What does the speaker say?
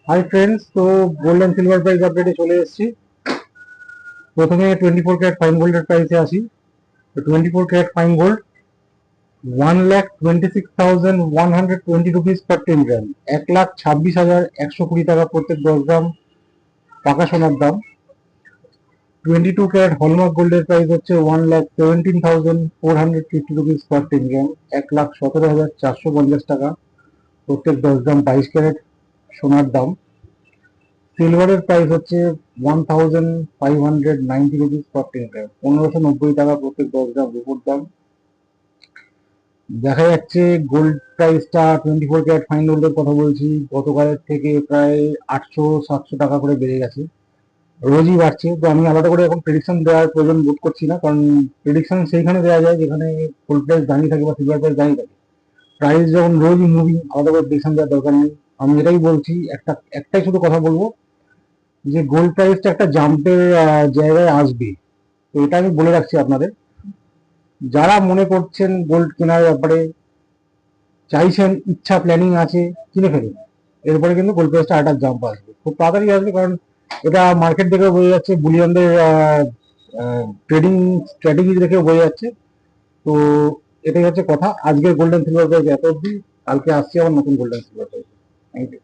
Hi friends, তো gold and silver price আপডেটে চলে এসেছি। প্রথমে 24 ক্যারেট ফাইন গোল্ডের প্রাইসে আসি। তো 24 ক্যারেট ফাইন গোল্ড 1,26,120 পার 10 গ্রাম, 1,26,120 টাকা প্রত্যেক 10 গ্রাম পাকা সোনার দাম। 22 ক্যারেট হলমার্ক গোল্ডের প্রাইস হচ্ছে 1,17,450 পার 10 গ্রাম, 1,17,450 টাকা প্রত্যেক 10 গ্রাম 22 ক্যারেট সোনার দাম। সিলভারের প্রাইস হচ্ছে 1,590 রুপিস পার 10 গ্রাম, 1,590 টাকা প্রত্যেক 10 গ্রাম রুপোর দাম। দেখা যাচ্ছে গোল্ড প্রাইসটা 24 ক্যারেট ফাইন গোল্ডের কথা বলছি, গতকালের থেকে প্রায় 800-700 টাকা করে বেড়ে গেছে, রোজই বাড়ছে। তো আমি আলাদা করে এখন প্রেডিকশন দেওয়ার প্রয়োজন বোধ করছি না, কারণ প্রেডিকশন সেইখানে দেওয়া যায় যেখানে গোল্ড প্রাইস দাঁড়িয়ে থাকে বা সিলভার প্রাইস দাঁড়িয়ে থাকে। প্রাইস যখন রোজই মুভিং, আলাদা করে প্রেডিকশন দেওয়ার দরকার নেই। আমি এটাই বলছি, একটাই শুধু কথা বলবো যে গোল্ড প্রাইসটা একটা জাম্পের জায়গায় আসবে। তো এটা আমি বলে রাখছি আপনাদের, যারা মনে করছেন গোল্ড কেনার ব্যাপারে, চাইছেন, ইচ্ছা প্ল্যানিং আছে, কিনে ফেলুন। এরপরে কিন্তু গোল্ড প্রাইসটা একটা জাম্প আসবে, খুব তাড়াতাড়ি আসবে, কারণ এটা মার্কেট দেখে বোঝা যাচ্ছে, বুলিয়নদের ট্রেডিং স্ট্র্যাটেজি দেখে বোঝা যাচ্ছে। তো এটাই হচ্ছে কথা। আজকের গোল্ডেন সিলভার প্রাইস এত অব্দি, কালকে আসছি আবার নতুন golden silver price. Thank you.